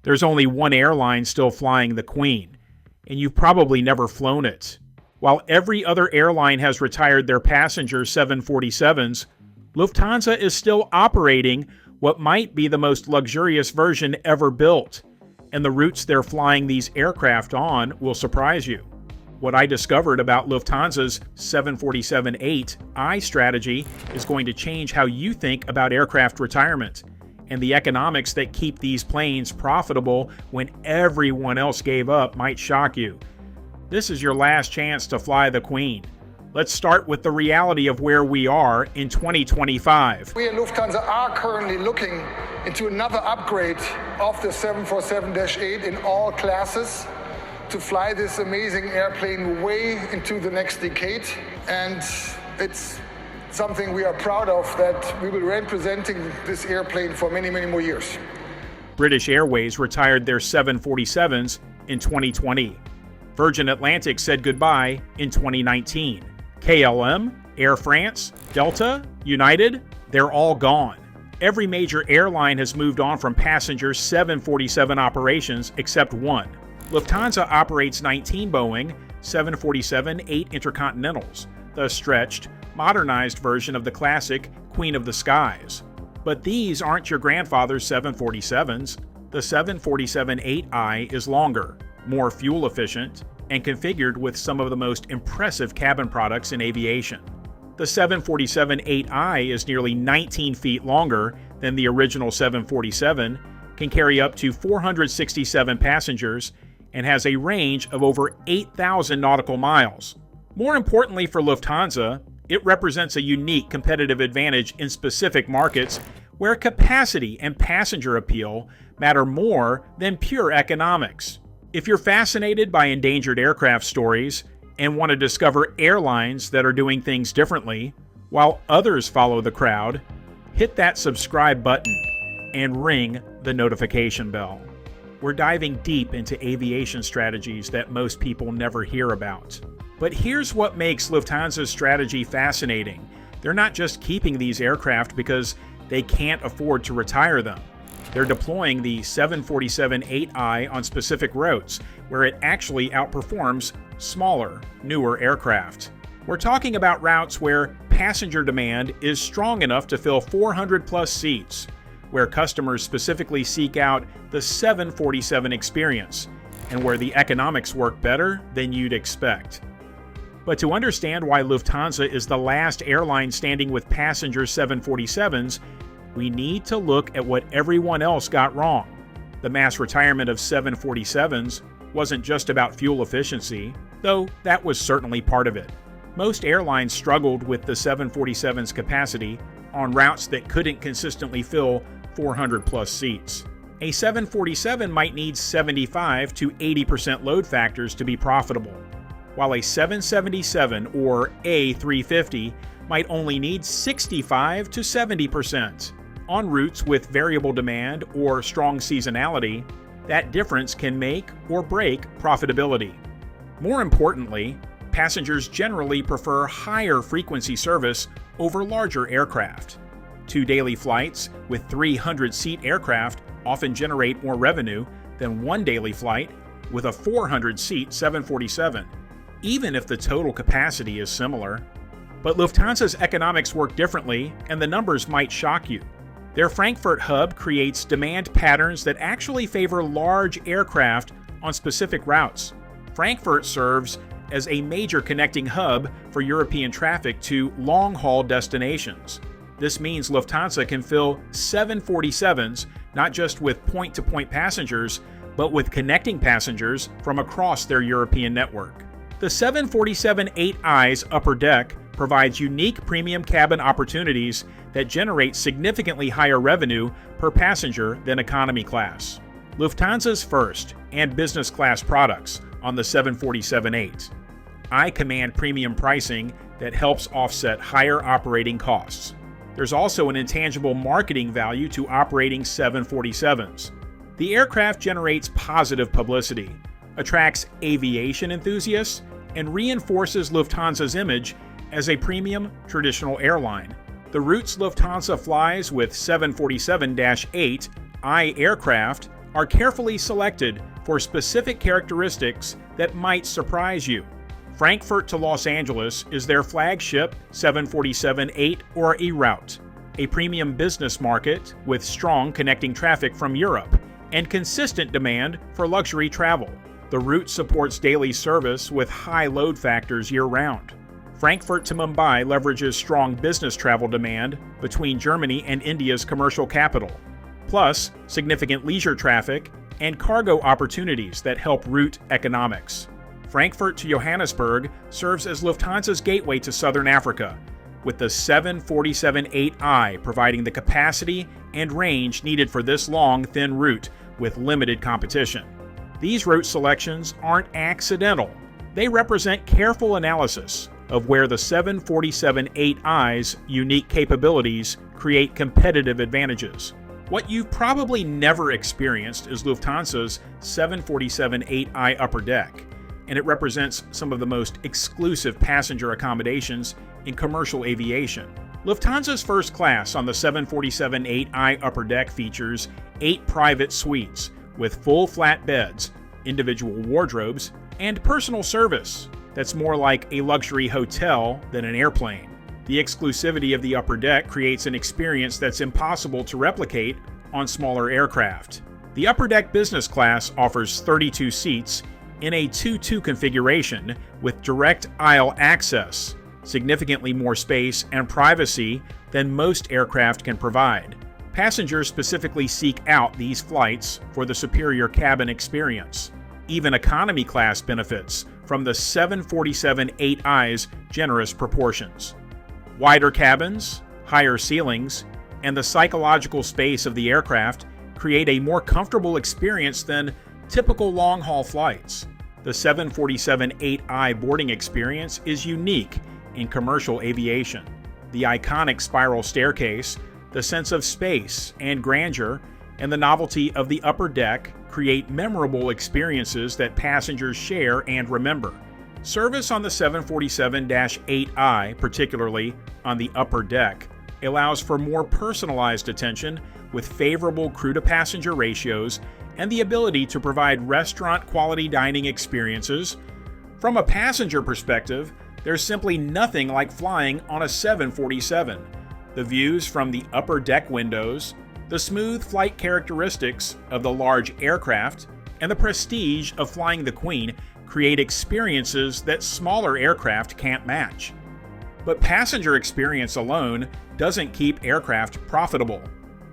There's only one airline still flying the Queen, and you've probably never flown it. While every other airline has retired their passenger 747s, Lufthansa is still operating what might be the most luxurious version ever built, and the routes they're flying these aircraft on will surprise you. What I discovered about Lufthansa's 747-8i strategy is going to change how you think about aircraft retirement, and the economics that keep these planes profitable when everyone else gave up might shock you. This is your last chance to fly the Queen. Let's start with the reality of where we are in 2025. We at Lufthansa are currently looking into another upgrade of the 747-8 in all classes to fly this amazing airplane way into the next decade. And it's something we are proud of, that we will be representing this airplane for many, many more years. British Airways retired their 747s in 2020. Virgin Atlantic said goodbye in 2019. KLM, Air France, Delta, United, they're all gone. Every major airline has moved on from passenger 747 operations except one. Lufthansa operates 19 Boeing 747-8 Intercontinentals, the stretched, modernized version of the classic Queen of the Skies. But these aren't your grandfather's 747s. The 747-8i is longer, more fuel efficient, and configured with some of the most impressive cabin products in aviation. The 747-8i is nearly 19 feet longer than the original 747, can carry up to 467 passengers, and has a range of over 8,000 nautical miles. More importantly for Lufthansa, it represents a unique competitive advantage in specific markets where capacity and passenger appeal matter more than pure economics. If you're fascinated by endangered aircraft stories and want to discover airlines that are doing things differently, while others follow the crowd, hit that subscribe button and ring the notification bell. We're diving deep into aviation strategies that most people never hear about. But here's what makes Lufthansa's strategy fascinating. They're not just keeping these aircraft because they can't afford to retire them. They're deploying the 747-8i on specific routes where it actually outperforms smaller, newer aircraft. We're talking about routes where passenger demand is strong enough to fill 400-plus seats, where customers specifically seek out the 747 experience, and where the economics work better than you'd expect. But to understand why Lufthansa is the last airline standing with passenger 747s, we need to look at what everyone else got wrong. The mass retirement of 747s wasn't just about fuel efficiency, though that was certainly part of it. Most airlines struggled with the 747's capacity on routes that couldn't consistently fill 400-plus seats. A 747 might need 75 to 80% load factors to be profitable, while a 777 or A350 might only need 65 to 70%. On routes with variable demand or strong seasonality, that difference can make or break profitability. More importantly, passengers generally prefer higher frequency service over larger aircraft. 2 daily flights with 300-seat aircraft often generate more revenue than 1 daily flight with a 400-seat 747, even if the total capacity is similar. But Lufthansa's economics work differently, and the numbers might shock you. Their Frankfurt hub creates demand patterns that actually favor large aircraft on specific routes. Frankfurt serves as a major connecting hub for European traffic to long-haul destinations. This means Lufthansa can fill 747s not just with point-to-point passengers, but with connecting passengers from across their European network. The 747-8i's upper deck provides unique premium cabin opportunities that generate significantly higher revenue per passenger than economy class. Lufthansa's first and business class products on the 747-8. I command premium pricing that helps offset higher operating costs. There's also an intangible marketing value to operating 747s. The aircraft generates positive publicity, attracts aviation enthusiasts, and reinforces Lufthansa's image as a premium traditional airline. The routes Lufthansa flies with 747-8i aircraft are carefully selected for specific characteristics that might surprise you. Frankfurt to Los Angeles is their flagship 747-8 or E route, a premium business market with strong connecting traffic from Europe and consistent demand for luxury travel. The route supports daily service with high load factors year-round. Frankfurt to Mumbai leverages strong business travel demand between Germany and India's commercial capital, plus significant leisure traffic and cargo opportunities that help route economics. Frankfurt to Johannesburg serves as Lufthansa's gateway to Southern Africa, with the 747-8i providing the capacity and range needed for this long, thin route with limited competition. These route selections aren't accidental. They represent careful analysis of where the 747-8i's unique capabilities create competitive advantages. What you've probably never experienced is Lufthansa's 747-8i upper deck, and it represents some of the most exclusive passenger accommodations in commercial aviation. Lufthansa's first class on the 747-8i upper deck features 8 private suites with full flat beds, individual wardrobes, and personal service that's more like a luxury hotel than an airplane. The exclusivity of the upper deck creates an experience that's impossible to replicate on smaller aircraft. The upper deck business class offers 32 seats in a 2-2 configuration with direct aisle access, significantly more space and privacy than most aircraft can provide. Passengers specifically seek out these flights for the superior cabin experience. Even economy class benefits from the 747-8i's generous proportions. Wider cabins, higher ceilings, and the psychological space of the aircraft create a more comfortable experience than typical long-haul flights. The 747-8i boarding experience is unique in commercial aviation. The iconic spiral staircase, the sense of space and grandeur, and the novelty of the upper deck create memorable experiences that passengers share and remember. Service on the 747-8i, particularly on the upper deck, allows for more personalized attention with favorable crew-to-passenger ratios and the ability to provide restaurant-quality dining experiences. From a passenger perspective, there's simply nothing like flying on a 747. The views from the upper deck windows, the smooth flight characteristics of the large aircraft, and the prestige of flying the Queen create experiences that smaller aircraft can't match. But passenger experience alone doesn't keep aircraft profitable.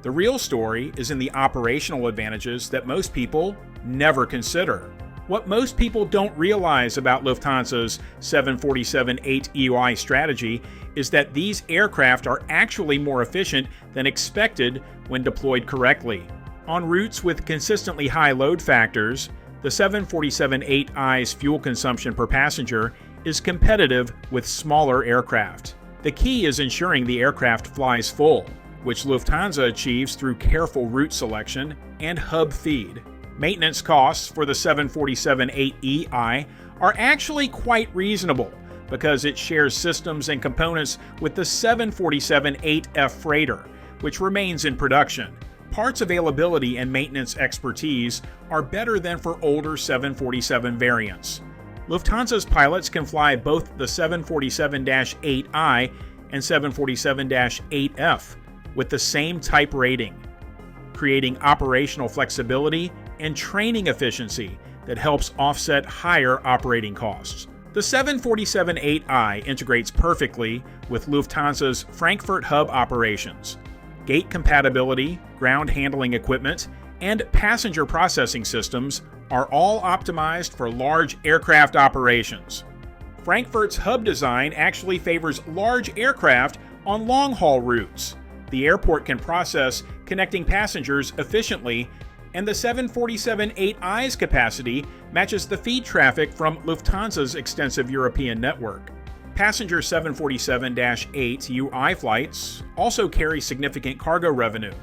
The real story is in the operational advantages that most people never consider. What most people don't realize about Lufthansa's 747-8EI strategy is that these aircraft are actually more efficient than expected when deployed correctly. On routes with consistently high load factors, the 747-8i's fuel consumption per passenger is competitive with smaller aircraft. The key is ensuring the aircraft flies full, which Lufthansa achieves through careful route selection and hub feed. Maintenance costs for the 747-8EI are actually quite reasonable because it shares systems and components with the 747-8F freighter, which remains in production. Parts availability and maintenance expertise are better than for older 747 variants. Lufthansa's pilots can fly both the 747-8I and 747-8F with the same type rating, creating operational flexibility and training efficiency that helps offset higher operating costs. The 747-8i integrates perfectly with Lufthansa's Frankfurt hub operations. Gate compatibility, ground handling equipment, and passenger processing systems are all optimized for large aircraft operations. Frankfurt's hub design actually favors large aircraft on long-haul routes. The airport can process connecting passengers efficiently, and the 747-8i's capacity matches the feed traffic from Lufthansa's extensive European network. Passenger 747-8 UI flights also carry significant cargo revenue,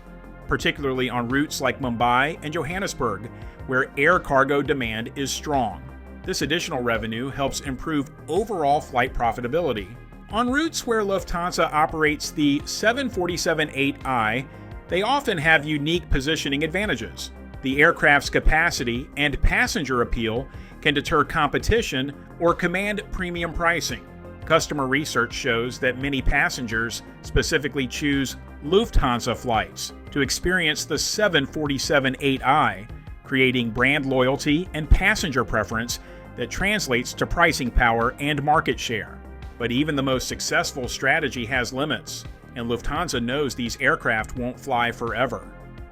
particularly on routes like Mumbai and Johannesburg, where air cargo demand is strong. This additional revenue helps improve overall flight profitability. On routes where Lufthansa operates the 747-8i, they often have unique positioning advantages. The The aircraft's capacity and passenger appeal can deter competition or command premium pricing. Customer research shows that many passengers specifically choose Lufthansa flights to experience the 747-8i, creating brand loyalty and passenger preference that translates to pricing power and market share. But even the most successful strategy has limits, and Lufthansa knows these aircraft won't fly forever.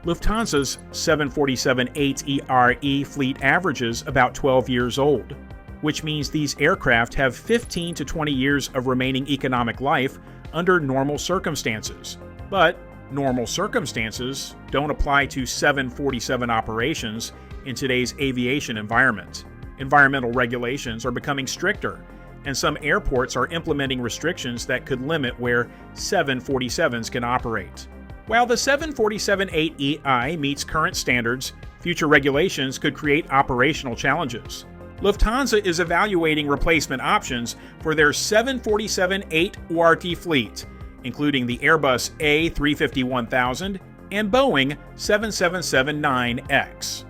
Lufthansa's 747-8ERE fleet averages about 12 years old, which means these aircraft have 15 to 20 years of remaining economic life under normal circumstances. But normal circumstances don't apply to 747 operations in today's aviation environment. Environmental regulations are becoming stricter, and some airports are implementing restrictions that could limit where 747s can operate. While the 747-8EI meets current standards, future regulations could create operational challenges. Lufthansa is evaluating replacement options for their 747-8 ORT fleet, including the Airbus A350-1000 and Boeing 777-9X.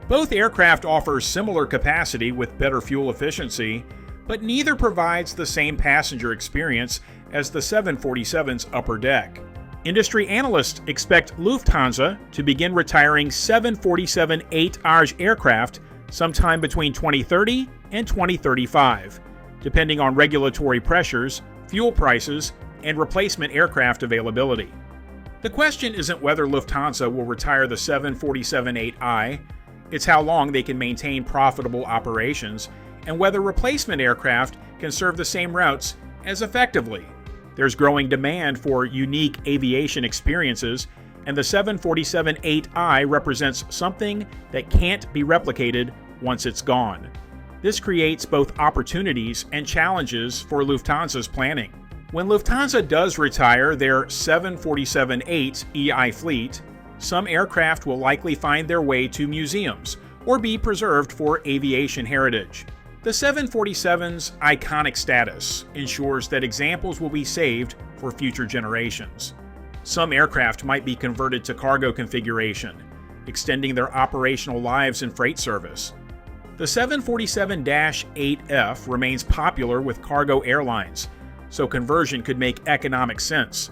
Both aircraft offer similar capacity with better fuel efficiency, but neither provides the same passenger experience as the 747's upper deck. Industry analysts expect Lufthansa to begin retiring 747-8ARJ aircraft sometime between 2030 and 2035, depending on regulatory pressures, fuel prices, and replacement aircraft availability. The question isn't whether Lufthansa will retire the 747-8i, it's how long they can maintain profitable operations and whether replacement aircraft can serve the same routes as effectively. There's growing demand for unique aviation experiences, and the 747-8i represents something that can't be replicated once it's gone. This creates both opportunities and challenges for Lufthansa's planning. When Lufthansa does retire their 747-8EI fleet, some aircraft will likely find their way to museums or be preserved for aviation heritage. The 747's iconic status ensures that examples will be saved for future generations. Some aircraft might be converted to cargo configuration, extending their operational lives in freight service. The 747-8F remains popular with cargo airlines, so conversion could make economic sense.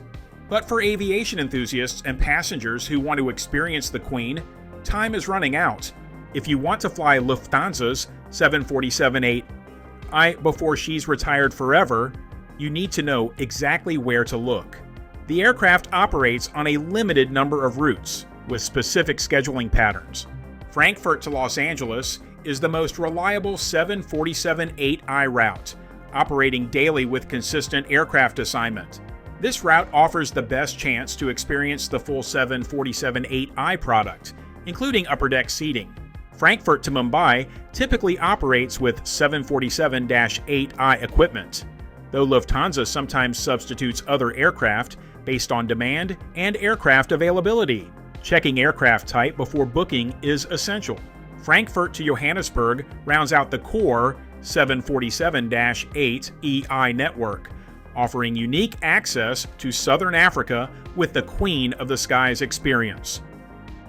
But for aviation enthusiasts and passengers who want to experience the Queen, time is running out. If you want to fly Lufthansa's 747-8i before she's retired forever, you need to know exactly where to look. The aircraft operates on a limited number of routes with specific scheduling patterns. Frankfurt to Los Angeles is the most reliable 747-8i route, operating daily with consistent aircraft assignment. This route offers the best chance to experience the full 747-8i product, including upper deck seating. Frankfurt to Mumbai typically operates with 747-8i equipment, though Lufthansa sometimes substitutes other aircraft based on demand and aircraft availability. Checking aircraft type before booking is essential. Frankfurt to Johannesburg rounds out the core 747-8EI network, offering unique access to Southern Africa with the Queen of the Skies experience.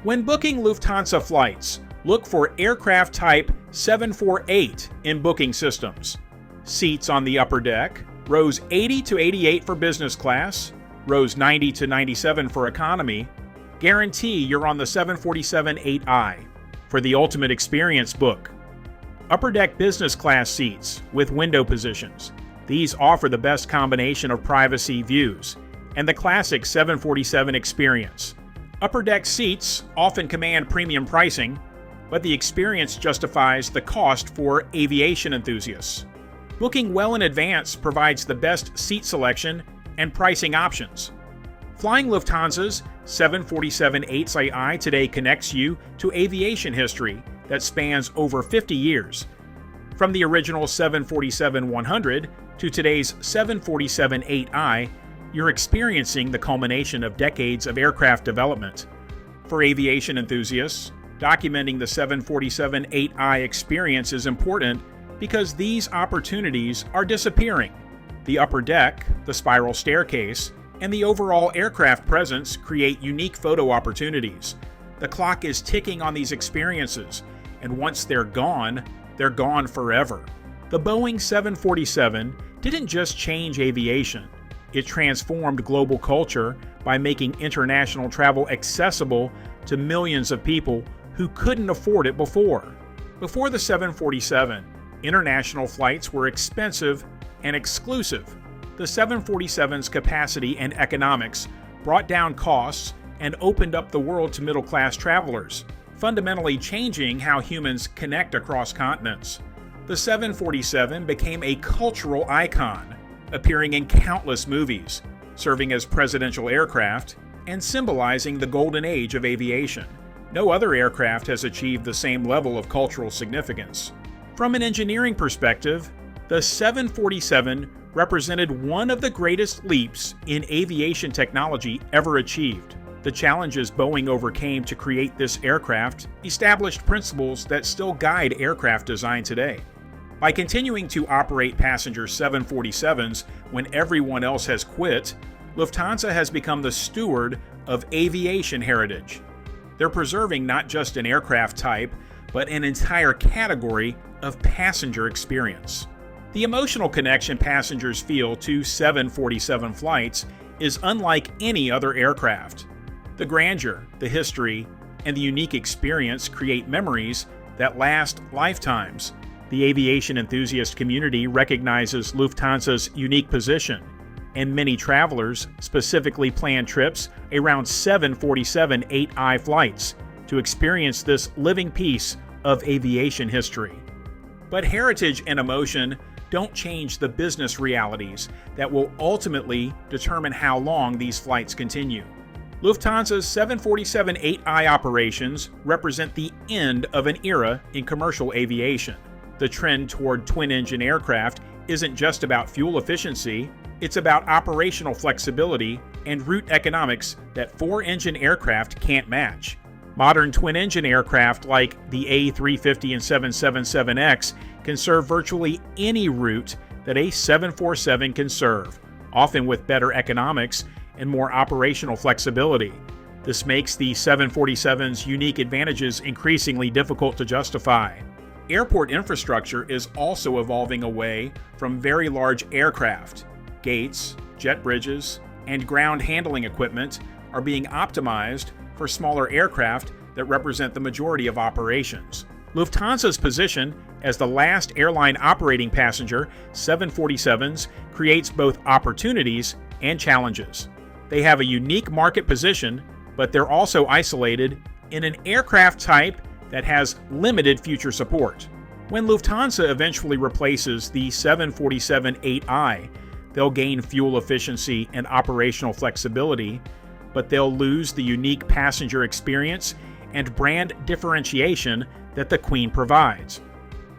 When booking Lufthansa flights, look for aircraft type 748 in booking systems. Seats on the upper deck, rows 80 to 88 for business class, rows 90 to 97 for economy. Guarantee you're on the 747-8i. For the ultimate experience, book upper deck business class seats with window positions. These offer the best combination of privacy views and the classic 747 experience. Upper deck seats often command premium pricing, but the experience justifies the cost for aviation enthusiasts. Booking well in advance provides the best seat selection and pricing options. Flying Lufthansa's 747-8i today connects you to aviation history that spans over 50 years. From the original 747-100 to today's 747-8i, you're experiencing the culmination of decades of aircraft development. For aviation enthusiasts, documenting the 747-8i experience is important because these opportunities are disappearing. The upper deck, the spiral staircase, and the overall aircraft presence create unique photo opportunities. The clock is ticking on these experiences, and once they're gone forever. The Boeing 747 didn't just change aviation. It transformed global culture by making international travel accessible to millions of people who couldn't afford it before. Before the 747, international flights were expensive and exclusive. The 747's capacity and economics brought down costs and opened up the world to middle-class travelers, fundamentally changing how humans connect across continents. The 747 became a cultural icon, appearing in countless movies, serving as presidential aircraft, and symbolizing the golden age of aviation. No other aircraft has achieved the same level of cultural significance. From an engineering perspective, the 747 represented one of the greatest leaps in aviation technology ever achieved. The challenges Boeing overcame to create this aircraft established principles that still guide aircraft design today. By continuing to operate passenger 747s when everyone else has quit, Lufthansa has become the steward of aviation heritage. They're preserving not just an aircraft type, but an entire category of passenger experience. The emotional connection passengers feel to 747 flights is unlike any other aircraft. The grandeur, the history, and the unique experience create memories that last lifetimes. The aviation enthusiast community recognizes Lufthansa's unique position, and many travelers specifically plan trips around 747-8i flights to experience this living piece of aviation history. But heritage and emotion don't change the business realities that will ultimately determine how long these flights continue. Lufthansa's 747-8i operations represent the end of an era in commercial aviation. The trend toward twin-engine aircraft isn't just about fuel efficiency, it's about operational flexibility and route economics that four-engine aircraft can't match. Modern twin-engine aircraft like the A350 and 777X can serve virtually any route that a 747 can serve, often with better economics and more operational flexibility. This makes the 747's unique advantages increasingly difficult to justify. Airport infrastructure is also evolving away from very large aircraft. Gates, jet bridges, and ground handling equipment are being optimized for smaller aircraft that represent the majority of operations. Lufthansa's position as the last airline operating passenger 747s creates both opportunities and challenges. They have a unique market position, but they're also isolated in an aircraft type that has limited future support. When Lufthansa eventually replaces the 747-8i, they'll gain fuel efficiency and operational flexibility, but they'll lose the unique passenger experience and brand differentiation that the Queen provides.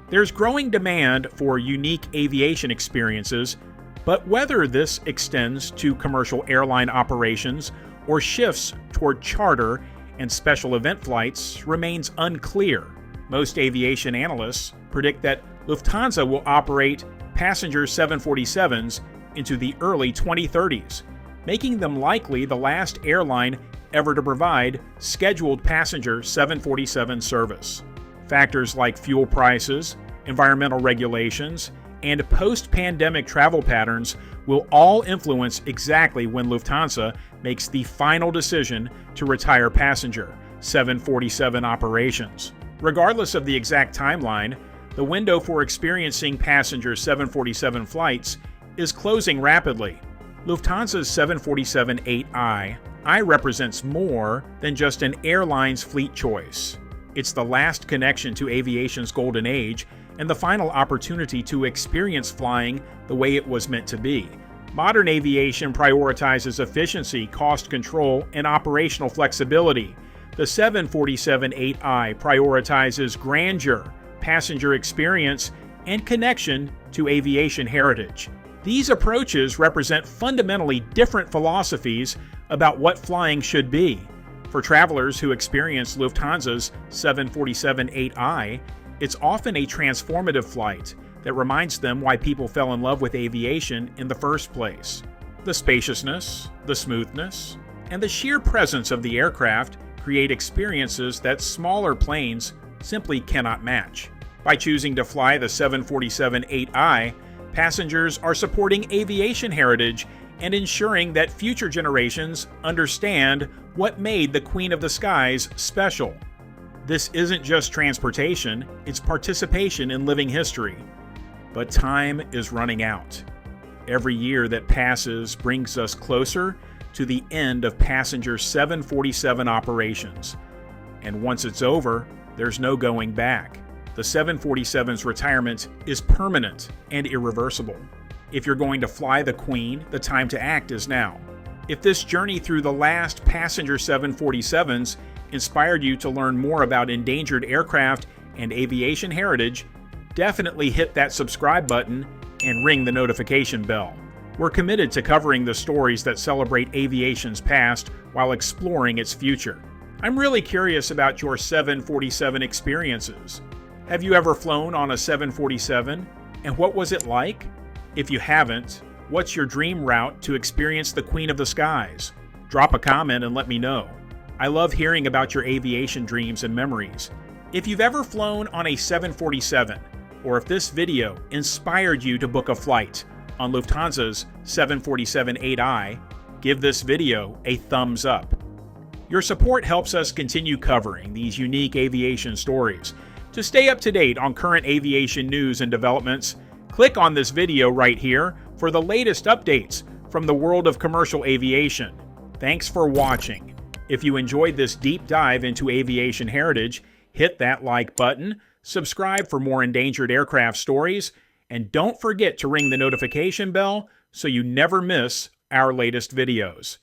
There's growing demand for unique aviation experiences, but whether this extends to commercial airline operations or shifts toward charter and special event flights remains unclear. Most aviation analysts predict that Lufthansa will operate passenger 747s into the early 2030s, making them likely the last airline ever to provide scheduled passenger 747 service. Factors like fuel prices, environmental regulations, and post-pandemic travel patterns will all influence exactly when Lufthansa makes the final decision to retire passenger 747 operations. Regardless of the exact timeline, the window for experiencing passenger 747 flights is closing rapidly. Lufthansa's 747-8i represents more than just an airline's fleet choice. It's the last connection to aviation's golden age and the final opportunity to experience flying the way it was meant to be. Modern aviation prioritizes efficiency, cost control, and operational flexibility. The 747-8i prioritizes grandeur, passenger experience, and connection to aviation heritage. These approaches represent fundamentally different philosophies about what flying should be. For travelers who experience Lufthansa's 747-8i, it's often a transformative flight that reminds them why people fell in love with aviation in the first place. The spaciousness, the smoothness, and the sheer presence of the aircraft create experiences that smaller planes simply cannot match. By choosing to fly the 747-8i, passengers are supporting aviation heritage and ensuring that future generations understand what made the Queen of the Skies special. This isn't just transportation, it's participation in living history. But time is running out. Every year that passes brings us closer to the end of passenger 747 operations. And once it's over, there's no going back. The 747's retirement is permanent and irreversible. If you're going to fly the Queen, the time to act is now. If this journey through the last passenger 747s inspired you to learn more about endangered aircraft and aviation heritage, definitely hit that subscribe button and ring the notification bell. We're committed to covering the stories that celebrate aviation's past while exploring its future. I'm really curious about your 747 experiences. Have you ever flown on a 747? And what was it like? If you haven't, what's your dream route to experience the Queen of the Skies? Drop a comment and let me know. I love hearing about your aviation dreams and memories. If you've ever flown on a 747, or if this video inspired you to book a flight on Lufthansa's 747-8i, give this video a thumbs up. Your support helps us continue covering these unique aviation stories. To stay up to date on current aviation news and developments, click on this video right here for the latest updates from the world of commercial aviation. Thanks for watching. If you enjoyed this deep dive into aviation heritage, hit that like button, subscribe for more endangered aircraft stories, and don't forget to ring the notification bell so you never miss our latest videos.